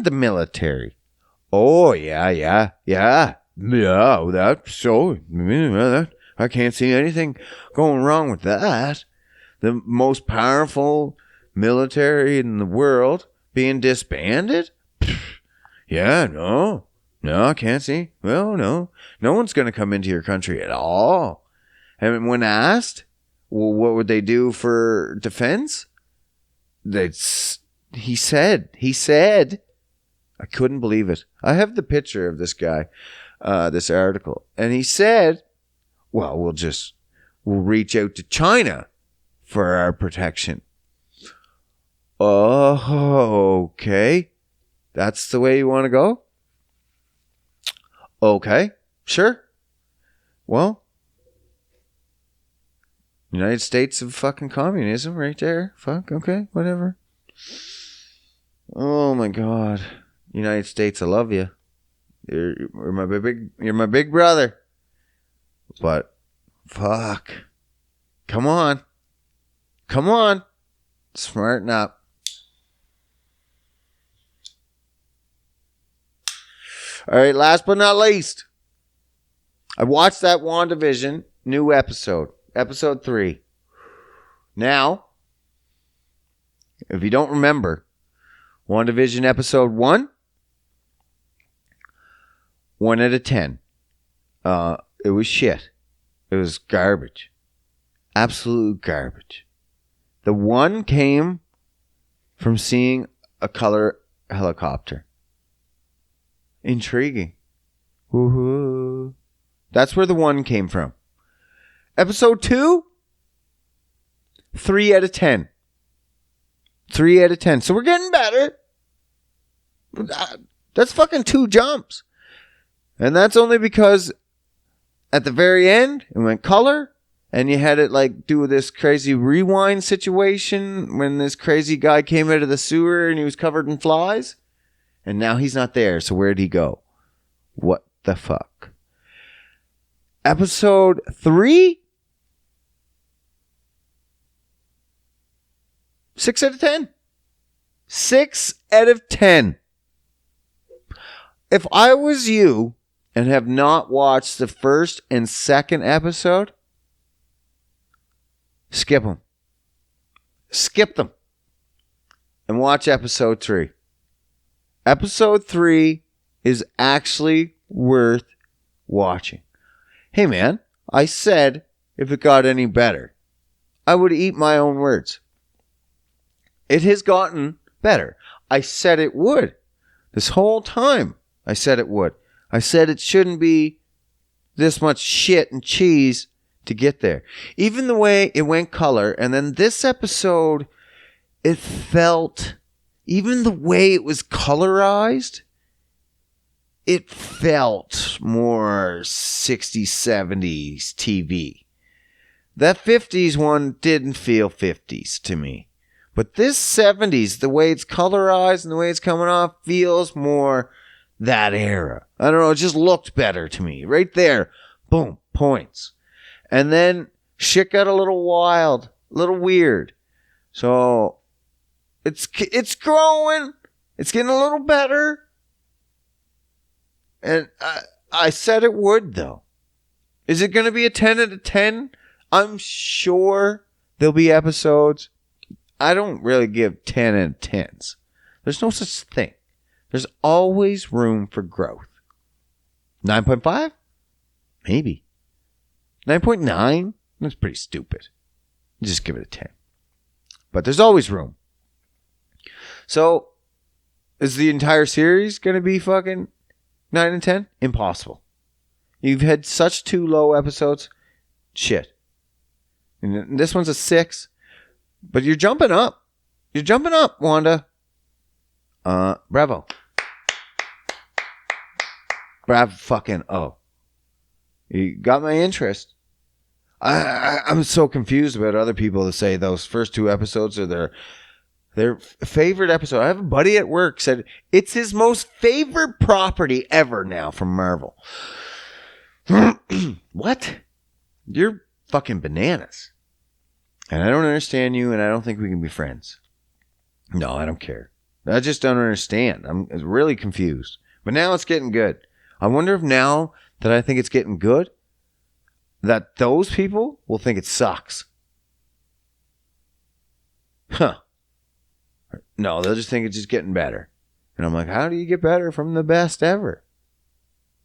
the military. Oh, yeah. That's so, I can't see anything going wrong with that. The most powerful military in the world being disbanded? Yeah, no, I can't see. Well, no one's going to come into your country at all. And when asked, well, what would they do for defense? He said, I couldn't believe it. I have the picture of this guy, this article. And he said, well, we'll reach out to China for our protection. Oh, okay. That's the way you want to go? Okay, sure. Well, United States of fucking communism right there. Fuck, okay, whatever. Oh my God. United States, I love you. You're my big brother. But fuck. Come on. Smarten up. All right, last but not least. I watched that Wandavision new episode 3. Now, if you don't remember, Wandavision episode 1, 1 out of 10. It was shit. It was garbage. Absolute garbage. The 1 came from seeing a color helicopter. Intriguing. Woohoo. That's where the 1 came from. Episode 2, 3 out of 10. 3 out of 10. So we're getting better. That's fucking 2 jumps. And that's only because at the very end, it went color. And you had it like do this crazy rewind situation when this crazy guy came out of the sewer and he was covered in flies. And now he's not there. So where'd he go? What the fuck? Episode 3? 6 out of 10. 6 out of 10. If I was you and have not watched the first and second episode, Skip them. Skip them. And watch episode 3. Episode 3 is actually worth watching. Hey man, I said if it got any better, I would eat my own words. It has gotten better. I said it would. This whole time, I said it would. I said it shouldn't be this much shit and cheese to get there. Even the way it went color, and then this episode, it felt, even the way it was colorized, it felt more 60s, 70s TV. That 50s one didn't feel 50s to me. But this 70s, the way it's colorized and the way it's coming off, feels more that era. I don't know, it just looked better to me. Right there, boom, points. And then shit got a little wild, a little weird. So it's growing. It's getting a little better. And I said it would, though. Is it going to be a 10 out of 10? I'm sure there'll be episodes. I don't really give 10 out of 10s. There's no such thing. There's always room for growth. 9.5? Maybe. 9.9? That's pretty stupid. Just give it a 10. But there's always room. So, is the entire series going to be fucking 9 and 10? Impossible. You've had such 2 low episodes. Shit. And this one's a 6. But you're jumping up. You're jumping up, Wanda. Bravo. Bravo fucking oh. You got my interest. I'm so confused about other people that say those first 2 episodes are their favorite episode. I have a buddy at work said it's his most favorite property ever now from Marvel. What? You're fucking bananas. And I don't understand you, and I don't think we can be friends. No, I don't care. I just don't understand. I'm really confused. But now it's getting good. I wonder if now that I think it's getting good, that those people will think it sucks. Huh. No, they'll just think it's just getting better. And I'm like, how do you get better from the best ever?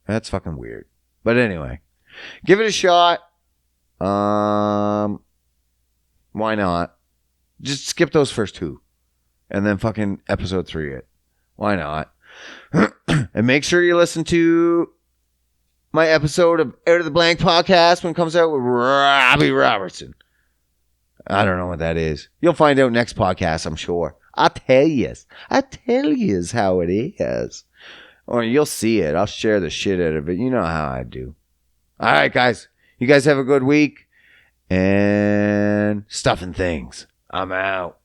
That's fucking weird. But anyway, give it a shot. Why not? Just skip those first 2. And then fucking episode 3 it. Why not? And make sure you listen to my episode of Out of the Blank podcast when it comes out with Robbie Robertson. I don't know what that is. You'll find out next podcast, I'm sure. I'll tell you how it is. Or you'll see it. I'll share the shit out of it. You know how I do. All right, guys. You guys have a good week. And stuff and things. I'm out.